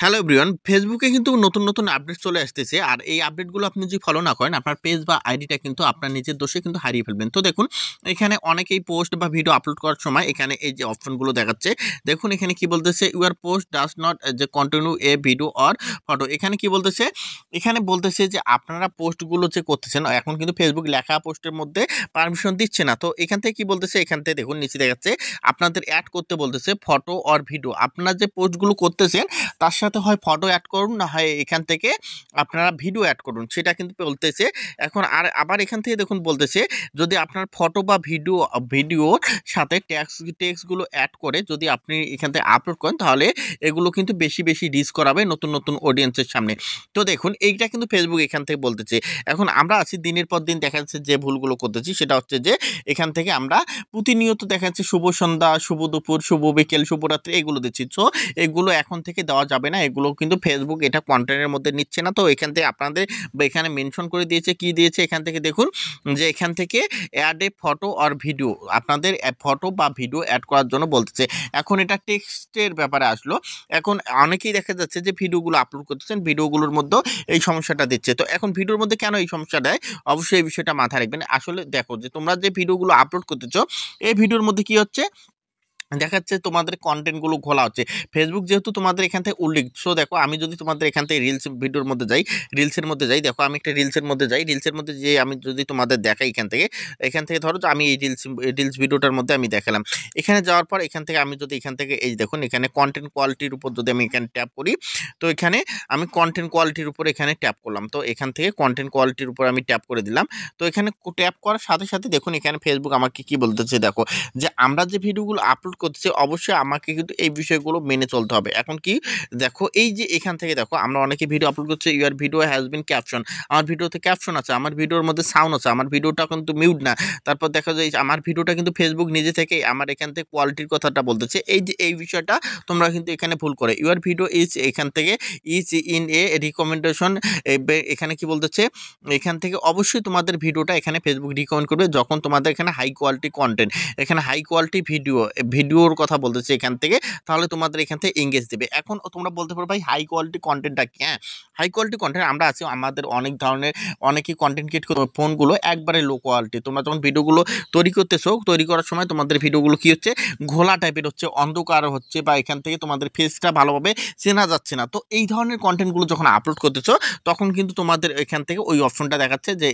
Hello everyone, ফেসবুকে কিন্তু নতুন নতুন আপডেট চলে আসতেছে। আর এই আপডেটগুলো আপনি যদি ফলো না করেন, আপনার পেজ বা আইডিটা কিন্তু আপনার নিজের দোষে কিন্তু হারিয়ে ফেলবেন। তো দেখুন, এখানে অনেকেই পোস্ট বা ভিডিও আপলোড করার সময় এখানে এই যে অপশনগুলো দেখাচ্ছে, দেখুন এখানে কি বলতেছে, ইউর পোস্ট ডাজ নট যে continue A video or photo. এখানে কি বলতেছে, এখানে বলতেছে যে আপনারা পোস্টগুলো যে করতেছেন, এখন কিন্তু ফেসবুক লেখা পোস্টের মধ্যে পারমিশন দিচ্ছে না। তো এখান থেকে কি বলতেছে, এখান থেকে দেখুন নিচে দেখাচ্ছে আপনাদের অ্যাড করতে বলতেছে ফটো অর ভিডিও। আপনারা যে পোস্টগুলো করতেছেন তার সাথে হয় ফটো অ্যাড করুন, না হয় এখান থেকে আপনারা ভিডিও অ্যাড করুন, সেটা কিন্তু বলতেছে। এখন আবার এখান থেকে দেখুন বলতেছে, যদি আপনার ফটো বা ভিডিওর সাথে টেক্সটগুলো অ্যাড করে যদি আপনি এখান থেকে আপলোড করেন, তাহলে এগুলো কিন্তু বেশি বেশি রিচ করাবে নতুন নতুন অডিয়েন্সের সামনে। তো দেখুন এইটা কিন্তু ফেসবুক এখান থেকে বলতেছে। এখন আমরা আছি দিনের পর দিন, দেখা যাচ্ছে যে ভুলগুলো করতেছি, সেটা হচ্ছে যে এখান থেকে আমরা প্রতিনিয়ত দেখা যাচ্ছে শুভ সন্ধ্যা, শুভ দুপুর, শুভ বিকেল, শুভরাত্রি এগুলো দিচ্ছি। সো এগুলো এখন থেকে দেওয়া যাবে না, এগুলো কিন্তু ফেসবুক এটা কন্টেন্টের মধ্যে নিচ্ছে না। তো এখান থেকে আপনাদের এখানে মেনশন করে দিয়েছে, কি দিয়েছে এখান থেকে দেখুন, যে এখান থেকে অ্যাড এ ফটো আর ভিডিও, আপনাদের ফটো বা ভিডিও অ্যাড করার জন্য বলতেছে। এখন এটা টেক্সটের ব্যাপারে আসলো। এখন অনেকেই দেখা যাচ্ছে যে ভিডিওগুলো আপলোড করতেছেন, ভিডিওগুলোর মধ্যে এই সমস্যাটা দিচ্ছে। তো এখন ভিডিওর মধ্যে কেন এই সমস্যা দেয়, অবশ্যই এই বিষয়টা মাথায় রাখবেন। আসলে দেখো, যে তোমরা যে ভিডিওগুলো আপলোড করতেছো, এই ভিডিওর মধ্যে কি হচ্ছে, দেখাচ্ছে তোমাদের কন্টেন্টগুলো ঘোলা হচ্ছে। ফেসবুক যেহেতু তোমাদের এখান থেকে উল্লেখ, সো দেখো আমি যদি তোমাদের এখান থেকে রিলস ভিডিওর মধ্যে যাই, রিলসের মধ্যে যাই, দেখো আমি একটা রিলসের মধ্যে যাই, রিলসের মধ্যে যে আমি যদি তোমাদের দেখাই এখান থেকে ধরো যে আমি এই রিলস ভিডিওটার মধ্যে আমি দেখালাম। এখানে যাওয়ার পর এখান থেকে আমি যদি এখান থেকে এই দেখুন এখানে কন্টেন্ট কোয়ালিটির উপর যদি আমি এখানে ট্যাপ করি, তো এখানে আমি কন্টেন্ট কোয়ালিটির উপর এখানে ট্যাপ করলাম। তো এখান থেকে কন্টেন্ট কোয়ালিটির উপর আমি ট্যাপ করে দিলাম। তো এখানে ট্যাপ করার সাথে সাথে দেখুন এখানে ফেসবুক আমাকে কি বলতেছে, দেখো যে আমরা যে ভিডিওগুলো আপলোড করতেছি, অবশ্যই আমাকে কিন্তু এই বিষয়গুলো মেনে চলতে হবে। এখন কি দেখো, এই যে এখান থেকে দেখো আমরা অনেকে ভিডিও আপলোড করছি, your video has been caption, আমার ভিডিওতে ক্যাপশন আছে, আমার ভিডিওর মধ্যে সাউন্ড আছে, আমার ভিডিওটা কিন্তু মিউট না। তারপর দেখা যায় আমার ভিডিওটা কিন্তু ফেসবুক নিজে থেকে আমার এখান থেকে কোয়ালিটির কথাটা বলতেছে। এই যে এই বিষয়টা তোমরা কিন্তু এখানে ভুল করে, ইউর ভিডিও ইজ এখান থেকে ইজ ইন এ রিকমেন্ডেশন, এখানে কি বলতেছে, এখান থেকে অবশ্যই তোমাদের ভিডিওটা এখানে ফেসবুক রিকমেন্ড করবে যখন তোমাদের এখানে হাই কোয়ালিটি কন্টেন্ট, এখানে হাই কোয়ালিটি ভিডিওর কথা বলতেছে এখান থেকে, তাহলে তোমাদের এখান থেকে এঙ্গেজ দেবে। এখন তোমরা বলতে পারো ভাই হাই কোয়ালিটি কন্টেন্টটা কি? হ্যাঁ, হাই কোয়ালিটি কন্টেন্ট আমরা আছি, আমাদের অনেক ধরনের অনেকেই কন্টেন্ট ক্রিয়েট করতে, ফোনগুলো একবারে লো কোয়ালিটি। তোমরা যখন ভিডিওগুলো তৈরি করতেছো, তৈরি করার সময় তোমাদের ভিডিওগুলো কি হচ্ছে, ঘোলা টাইপের হচ্ছে, অন্ধকার হচ্ছে, বা এখান থেকে তোমাদের ফেসটা ভালোভাবে চেনা যাচ্ছে না। তো এই ধরনের কন্টেন্টগুলো যখন আপলোড করতেছো, তখন কিন্তু তোমাদের এখান থেকে ওই অপশনটা দেখাচ্ছে, যে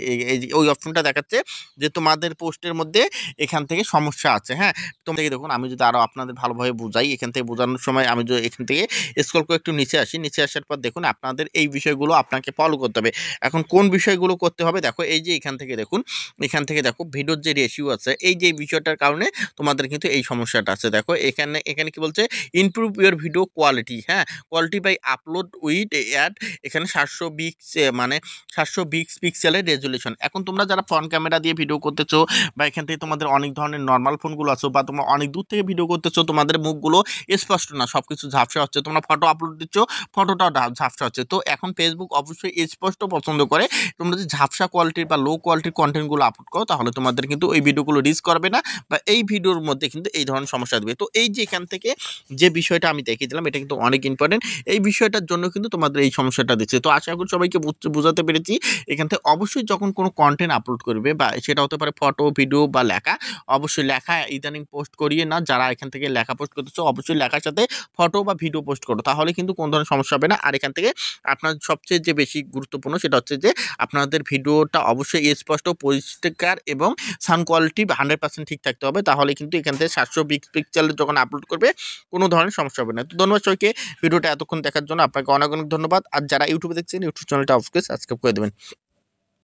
ওই অপশনটা দেখাচ্ছে যে তোমাদের পোস্টের মধ্যে এখান থেকে সমস্যা আছে। হ্যাঁ, তোমরা দেখুন আমি যদি আরও আপনাদের ভালোভাবে বুঝাই, এখান থেকে বোঝানোর সময় আমি যদি এখান থেকে স্ক্রল করে একটু নিচে আসি, নিচে আসার পর দেখুন আপনাদের এই বিষয়গুলো আপনাকে ফলো করতে হবে। এখন কোন বিষয়গুলো করতে হবে, দেখো এই যে এখান থেকে দেখুন, এখান থেকে দেখো ভিডিওর যে রেশিও আছে, এই যে বিষয়টার কারণে তোমাদের কিন্তু এই সমস্যাটা আছে। দেখো এখানে এখানে কি বলছে, ইমপ্রুভ ইউর ভিডিও কোয়ালিটি, হ্যাঁ, quality by upload with add, এখানে 720 মানে 720 পিক্সেলের রেজুলেশন। এখন তোমরা যারা ফ্রন্ট ক্যামেরা দিয়ে ভিডিও করতেছো, বা এখান থেকে তোমাদের অনেক ধরনের নর্মাল ফোনগুলো আছে, বা তোমরা অনেক দূর থেকে ভিডিও করতেছো, তোমাদের মুখগুলো স্পষ্ট না, সব কিছু ঝাপসা হচ্ছে, তোমরা ফটো আপলোড দিচ্ছ, ফটোটাও ঝাপসা হচ্ছে। তো এখন ফেসবুক অবশ্যই স্পষ্ট পছন্দ করে। তোমরা যদি ঝাপসা কোয়ালিটির বা লো কোয়ালিটির কন্টেন্টগুলো আপলোড করো, তাহলে তোমাদের কিন্তু ওই ভিডিওগুলো রিচ করবে না, বা এই ভিডিওর মধ্যে কিন্তু এই ধরনের সমস্যা দেবে। তো এই যে এখান থেকে যে বিষয়টা আমি দেখিয়ে দিলাম, এটা কিন্তু অনেক ইম্পর্টেন্ট, এই বিষয়টার জন্য কিন্তু তোমাদের এই সমস্যাটা দিচ্ছে। তো আশা করি সবাইকে বোঝাতে পেরেছি। এখান থেকে অবশ্যই যখন কোনো কন্টেন্ট আপলোড করবে, বা সেটা হতে পারে ফটো, ভিডিও বা লেখা, অবশ্যই লেখা ইদানিং পোস্ট করিয়ে না, যারা এখান থেকে লেখা পোস্ট করতেছো, অবশ্যই লেখার সাথে ফটো বা ভিডিও পোস্ট করো, তাহলে কিন্তু কোনো ধরনের সমস্যা হবে না। আর এখান থেকে আপনার সবচেয়ে যে বেশি গুরুত্বপূর্ণ, সেটা হচ্ছে যে আপনাদের ভিডিওটা অবশ্যই স্পষ্ট, পরিষ্কার এবং সাউন্ড কোয়ালিটি 100% ঠিক থাকতে হবে, তাহলে কিন্তু এখান থেকে 720 পিক্সেল যখন আপলোড করবে, কোনো ধরনের সমস্যা হবে না। তো ধন্যবাদ সবাইকে ভিডিওটা এতক্ষণ দেখার জন্য, আপনাকে অনেক অনেক ধন্যবাদ। আর যারা ইউটিউবে দেখছেন, ইউটিউব চ্যানেলটা অবশ্যই সাবস্ক্রাইব করে দেবেন।